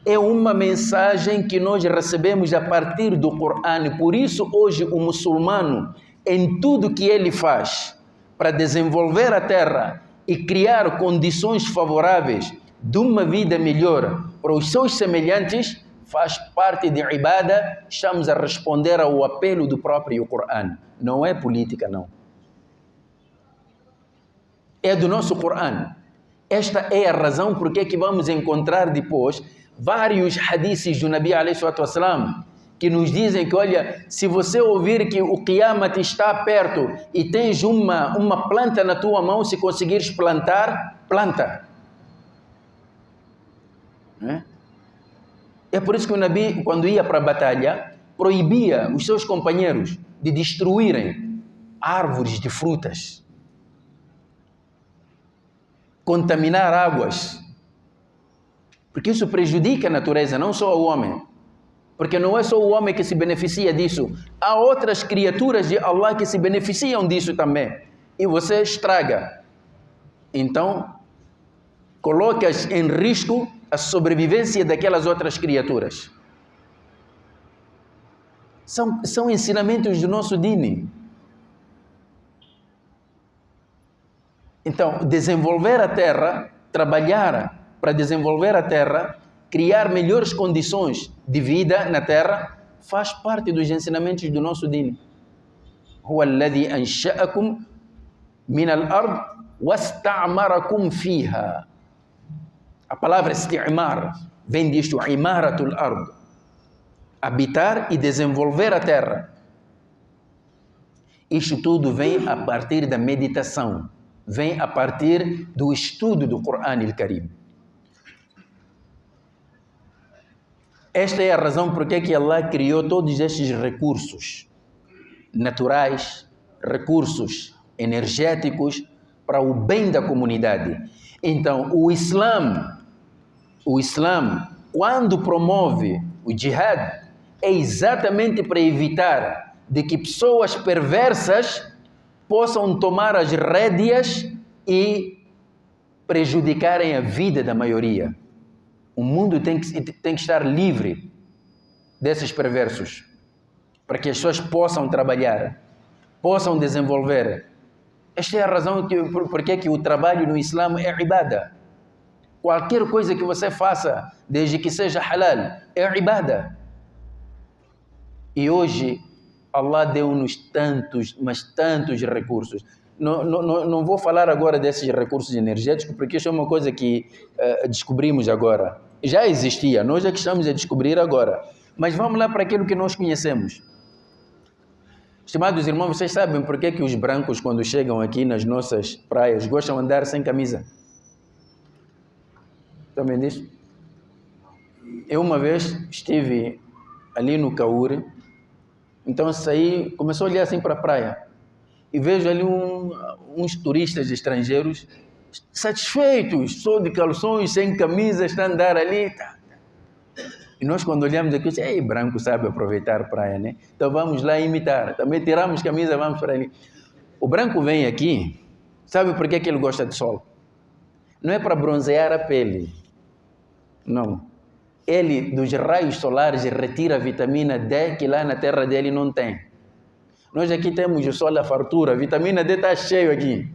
é uma mensagem que nós recebemos a partir do Corão. Por isso, hoje, o muçulmano, em tudo que ele faz para desenvolver a terra e criar condições favoráveis de uma vida melhor para os seus semelhantes, faz parte de ibada. Estamos a responder ao apelo do próprio Corão. Não é política, não. É do nosso Corão. Esta é a razão por que vamos encontrar depois vários hadiths do Nabi ﷺ que nos dizem que, olha, se você ouvir que o Qiyamah está perto e tens uma planta na tua mão, se conseguires plantar, planta. É por isso que o Nabi, quando ia para a batalha, proibia os seus companheiros de destruírem árvores de frutas, contaminar águas, porque isso prejudica a natureza, não só o homem, porque não é só o homem que se beneficia disso, há outras criaturas de Allah que se beneficiam disso também, e você estraga. Então colocas em risco a sobrevivência daquelas outras criaturas. São ensinamentos do nosso dini. Então, desenvolver a terra, trabalhar para desenvolver a terra, criar melhores condições de vida na terra, faz parte dos ensinamentos do nosso dini. Huwa alladhi ansha'akum min al-ard wasta'marakum fiha. A palavra isti'mar vem disto, imaratul ard, habitar e desenvolver a terra. Isto tudo vem a partir da meditação, vem a partir do estudo do Corão al-Karim. Esta é a razão por que Allah criou todos estes recursos naturais, recursos energéticos para o bem da comunidade. Então, o Islã, quando promove o jihad, é exatamente para evitar de que pessoas perversas possam tomar as rédeas e prejudicarem a vida da maioria. O mundo tem que estar livre desses perversos, para que as pessoas possam trabalhar, possam desenvolver. Esta é a razão por que o trabalho no Islã é ibada. Qualquer coisa que você faça, desde que seja halal, é ibada. E hoje, Allah deu-nos tantos, mas tantos recursos. Não vou falar agora desses recursos energéticos, porque isso é uma coisa que descobrimos agora. Já existia, nós é que estamos a descobrir agora. Mas vamos lá para aquilo que nós conhecemos. Estimados irmãos, vocês sabem por que os brancos, quando chegam aqui nas nossas praias, gostam de andar sem camisa? Sabem disso? Eu uma vez estive ali no Caúre, então saí, começou a olhar assim para a praia, e vejo ali uns turistas estrangeiros satisfeitos, só de calções, sem camisa, estão a andar ali. E nós, quando olhamos aqui, ei, branco sabe aproveitar a praia, né? Então vamos lá imitar. Também tiramos camisa, vamos para ali. O branco vem aqui, sabe por que ele gosta de sol? Não é para bronzear a pele, não. Ele, dos raios solares, retira a vitamina D que lá na terra dele não tem. Nós aqui temos o sol à fartura, a vitamina D está cheio aqui.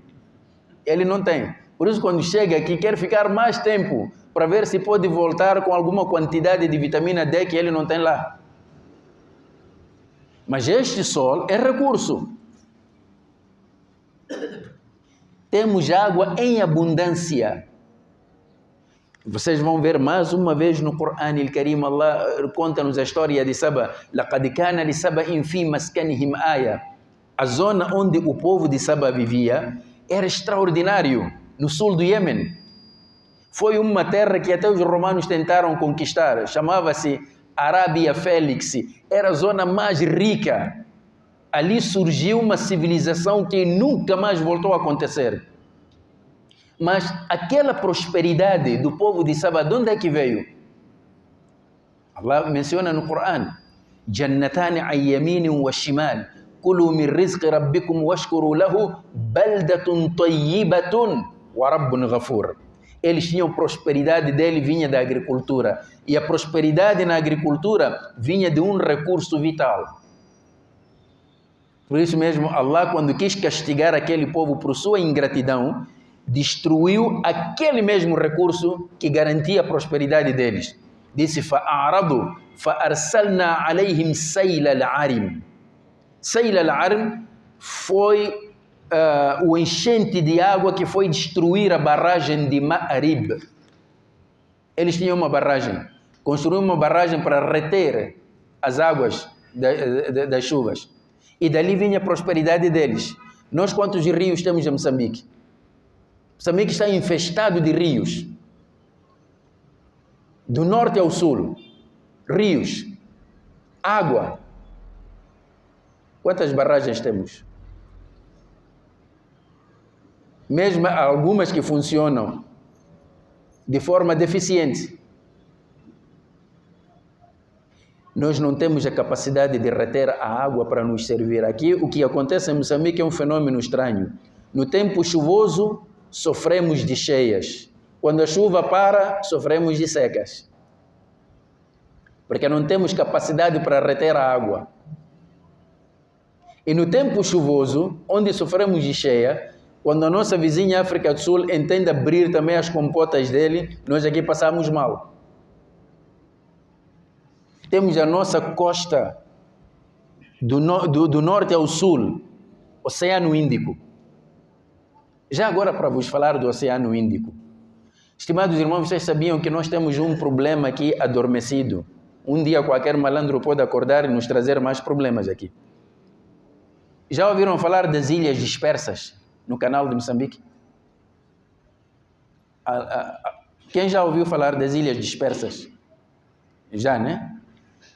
Ele não tem. Por isso, quando chega aqui, quer ficar mais tempo para ver se pode voltar com alguma quantidade de vitamina D que ele não tem lá. Mas este sol é recurso. Temos água em abundância. Vocês vão ver mais uma vez no Corão al-Karim, Allah conta-nos a história de Saba. لَقَدْ كَانَ لِسَبَإٍ فِي مَسْكَنِهِمْ آيَةٌ. A zona onde o povo de Saba vivia era extraordinário, no sul do Iêmen. Foi uma terra que até os romanos tentaram conquistar. Chamava-se Arábia Félix. Era a zona mais rica. Ali surgiu uma civilização que nunca mais voltou a acontecer. Mas aquela prosperidade do povo de Saba, de onde é que veio? Allah menciona no Corão: Jannatani an yaminin wa shimal, kulu min rizqi rabbikum washkuru lahu, baldatun tayyibatun wa rabbun ghafur. Eles tinham prosperidade dele, vinha da agricultura. E a prosperidade na agricultura vinha de um recurso vital. Por isso mesmo, Allah, quando quis castigar aquele povo por sua ingratidão, destruiu aquele mesmo recurso que garantia a prosperidade deles. Disse: فَأَعْرَضُوا فَأَرْسَلْنَا عَلَيْهِمْ سَيْلَ الْعَرِمِ. Sayl al-Arm foi o enchente de água que foi destruir a barragem de Ma'arib. Eles tinham uma barragem, construíram uma barragem para reter as águas das chuvas. E dali vinha a prosperidade deles. Nós quantos rios temos em Moçambique? Moçambique está infestado de rios. Do norte ao sul, rios, água. Quantas barragens temos? Mesmo algumas que funcionam de forma deficiente. Nós não temos a capacidade de reter a água para nos servir. Aqui, o que acontece em Moçambique é um fenômeno estranho. No tempo chuvoso, sofremos de cheias. Quando a chuva para, sofremos de secas. Porque não temos capacidade para reter a água. E no tempo chuvoso, onde sofremos de cheia, quando a nossa vizinha África do Sul entende abrir também as compotas dele, nós aqui passamos mal. Temos a nossa costa do norte ao sul, Oceano Índico. Já agora, para vos falar do Oceano Índico, estimados irmãos, vocês sabiam que nós temos um problema aqui adormecido. Um dia qualquer malandro pode acordar e nos trazer mais problemas aqui. Já ouviram falar das ilhas dispersas no canal de Moçambique? Quem já ouviu falar das ilhas dispersas? Já, né?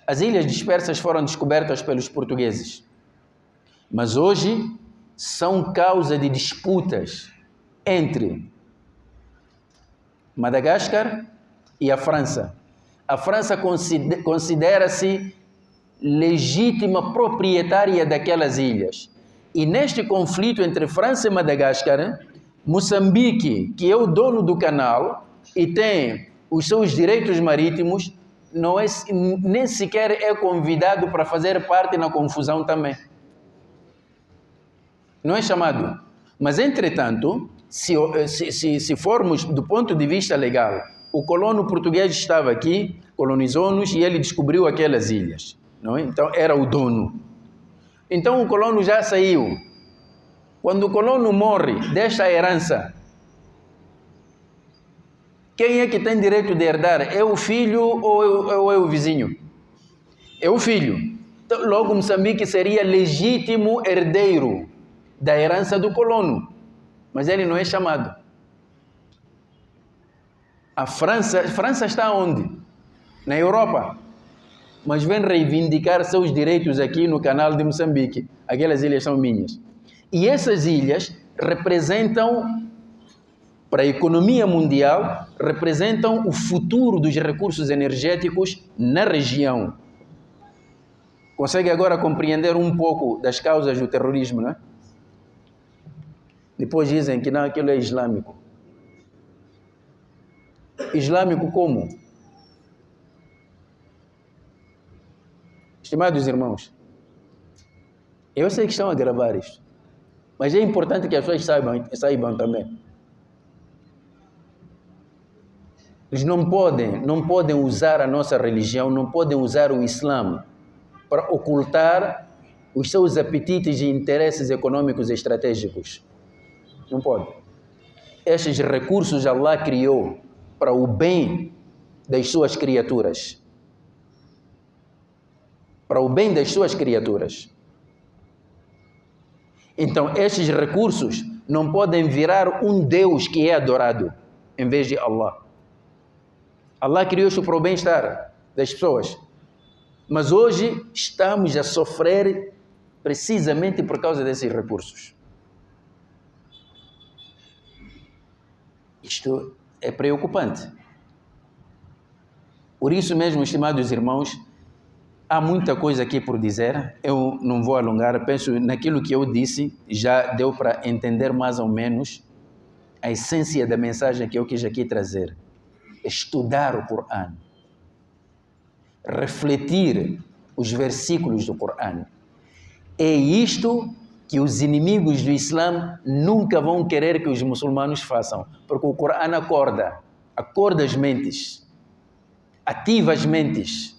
As ilhas dispersas foram descobertas pelos portugueses. Mas hoje são causa de disputas entre Madagascar e a França. A França considera-se legítima proprietária daquelas ilhas. E neste conflito entre França e Madagascar, Moçambique, que é o dono do canal e tem os seus direitos marítimos, nem sequer é convidado para fazer parte na confusão também. Não é chamado. Mas, entretanto, se formos do ponto de vista legal, o colono português estava aqui, colonizou-nos e ele descobriu aquelas ilhas. Não é? Então, era o dono. Então, o colono já saiu. Quando o colono morre, deixa a herança. Quem é que tem direito de herdar? É o filho ou é o vizinho? É o filho. Então, logo, Moçambique seria legítimo herdeiro da herança do colono. Mas ele não é chamado. A França está onde? Na Europa. Mas vem reivindicar seus direitos aqui no canal de Moçambique. Aquelas ilhas são minhas. E essas ilhas representam, para a economia mundial, representam o futuro dos recursos energéticos na região. Consegue agora compreender um pouco das causas do terrorismo, né? Depois dizem que não, aquilo é islâmico. Islâmico como? Estimados irmãos, eu sei que estão a gravar isto, mas é importante que as pessoas saibam também. Eles não podem usar a nossa religião, não podem usar o Islã para ocultar os seus apetites e interesses econômicos e estratégicos. Não pode. Estes recursos Allah criou para o bem das suas criaturas. Para o bem das suas criaturas. Então, estes recursos não podem virar um Deus que é adorado, em vez de Allah. Allah criou isso para o bem-estar das pessoas. Mas hoje estamos a sofrer precisamente por causa desses recursos. Isto é preocupante. Por isso mesmo, estimados irmãos, há muita coisa aqui por dizer. Eu não vou alongar, penso naquilo que eu disse, já deu para entender mais ou menos a essência da mensagem que eu quis aqui trazer. Estudar o Corão. Refletir os versículos do Corão. É isto que os inimigos do Islã nunca vão querer que os muçulmanos façam, porque o Corão acorda as mentes, ativa as mentes.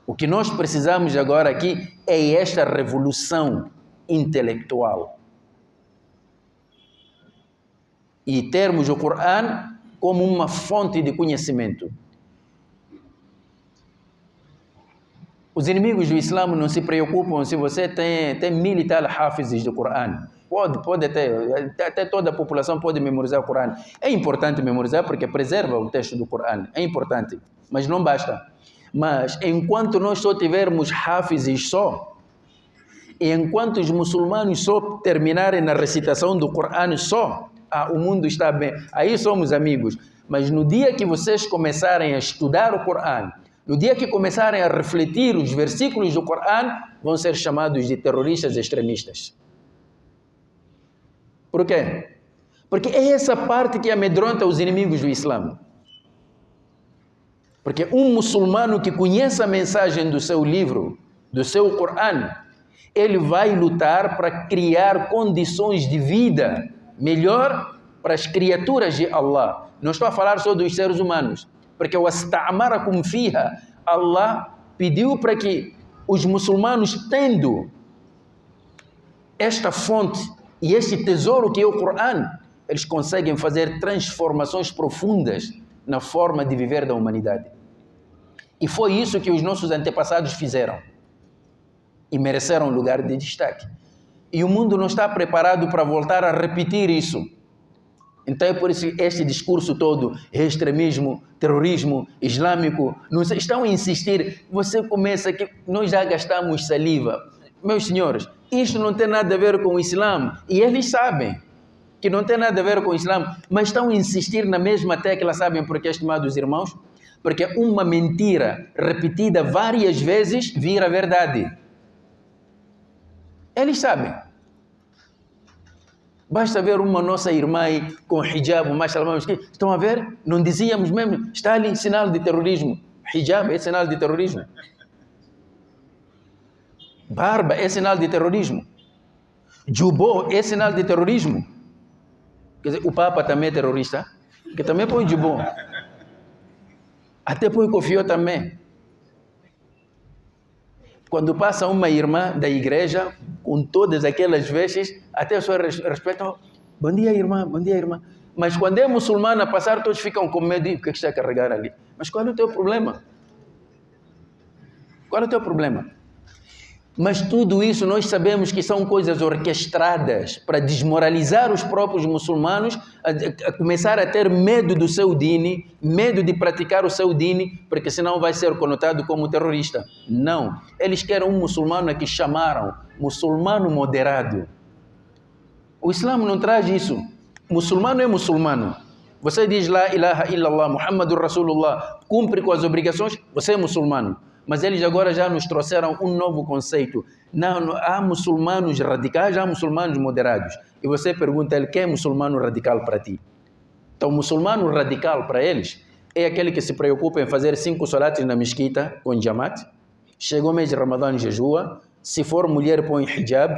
O que nós precisamos agora aqui é esta revolução intelectual. E termos o Corão como uma fonte de conhecimento. Os inimigos do Islã não se preocupam se você tem 1000 e tal hafizes do Corão. Pode até toda a população pode memorizar o Corão. É importante memorizar porque preserva o texto do Corão. É importante, mas não basta. Mas enquanto nós só tivermos hafizes só, e enquanto os muçulmanos só terminarem na recitação do Corão só, o mundo está bem. Aí somos amigos. Mas no dia que vocês começarem a estudar o Corão, no dia que começarem a refletir os versículos do Corão, vão ser chamados de terroristas extremistas. Por quê? Porque é essa parte que amedronta os inimigos do Islã. Porque um muçulmano que conhece a mensagem do seu livro, do seu Corão, ele vai lutar para criar condições de vida melhor para as criaturas de Allah. Não estou a falar só dos seres humanos. Porque o asta'marakum fiha, Allah pediu para que os muçulmanos, tendo esta fonte e este tesouro que é o Corão, eles conseguem fazer transformações profundas na forma de viver da humanidade. E foi isso que os nossos antepassados fizeram. E mereceram um lugar de destaque. E o mundo não está preparado para voltar a repetir isso. Então é por isso que este discurso todo, extremismo, terrorismo, islâmico, não estão a insistir. Você começa que nós já gastamos saliva. Meus senhores, isto não tem nada a ver com o Islã. E eles sabem que não tem nada a ver com o Islã, mas estão a insistir na mesma tecla, sabem por quê, estimados irmãos? Porque uma mentira repetida várias vezes vira verdade. Eles sabem. Basta ver uma nossa irmã aí com hijab, mais salvamos que estão a ver? Não dizíamos mesmo, está ali sinal de terrorismo. Hijab é sinal de terrorismo. Barba é sinal de terrorismo. Jubô é sinal de terrorismo. Quer dizer, o Papa também é terrorista, que também põe jubô. Até põe cofió também. Quando passa uma irmã da igreja, com todas aquelas vestes, até as pessoas respeitam. Bom dia, irmã, bom dia, irmã. Mas quando é muçulmana passar, todos ficam com medo. O que está a carregar ali? Mas qual é o teu problema? Qual é o teu problema? Mas tudo isso nós sabemos que são coisas orquestradas para desmoralizar os próprios muçulmanos, a começar a ter medo do seu dini, medo de praticar o seu dini, porque senão vai ser conotado como terrorista. Não. Eles querem um muçulmano que chamaram muçulmano moderado. O Islã não traz isso. Muçulmano é muçulmano. Você diz La ilaha illallah, Muhammadur Rasulullah, cumpre com as obrigações, você é muçulmano. Mas eles agora já nos trouxeram um novo conceito. Não, há muçulmanos radicais, há muçulmanos moderados. E você pergunta a ele, quem é muçulmano radical para ti? Então, muçulmano radical para eles é aquele que se preocupa em fazer 5 salates na mesquita com jamaat. Chegou o mês de Ramadã, jejua. Se for mulher, põe hijab.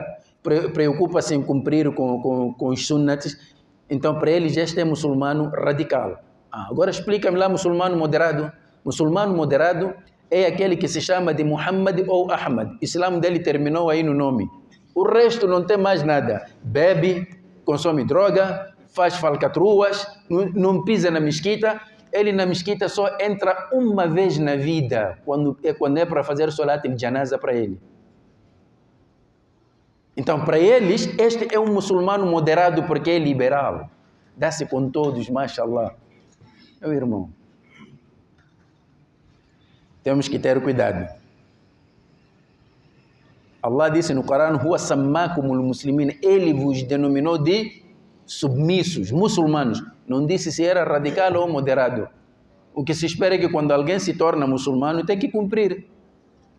Preocupa-se em cumprir com os sunnates. Então, para eles, este é muçulmano radical. Agora explica-me lá, muçulmano moderado. Muçulmano moderado é aquele que se chama de Muhammad ou Ahmad. O Islã dele terminou aí no nome. O resto não tem mais nada. Bebe, consome droga, faz falcatruas, não pisa na mesquita. Ele na mesquita só entra uma vez na vida, quando é para fazer salat de janaza para ele. Então, para eles, este é um muçulmano moderado porque é liberal. dá-se com todos, mashallah. Meu irmão, temos que ter cuidado. Allah disse no Corão, Huwa sammakumul muslimin, Ele vos denominou de submissos, muçulmanos. Não disse se era radical ou moderado. O que se espera é que quando alguém se torna muçulmano, tem que cumprir.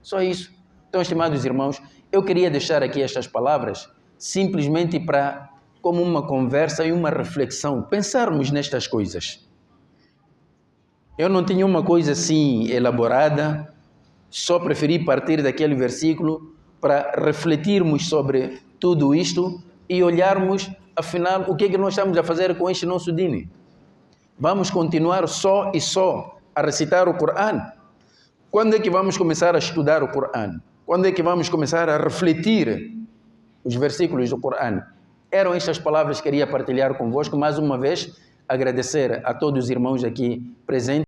Só isso. Então, estimados irmãos, eu queria deixar aqui estas palavras simplesmente como uma conversa e uma reflexão, pensarmos nestas coisas. Eu não tinha uma coisa assim elaborada, só preferi partir daquele versículo para refletirmos sobre tudo isto e olharmos, afinal, o que é que nós estamos a fazer com este nosso dini. Vamos continuar só a recitar o Corão? Quando é que vamos começar a estudar o Corão? Quando é que vamos começar a refletir os versículos do Corão? Eram estas palavras que queria partilhar convosco. Mais uma vez, agradecer a todos os irmãos aqui presentes.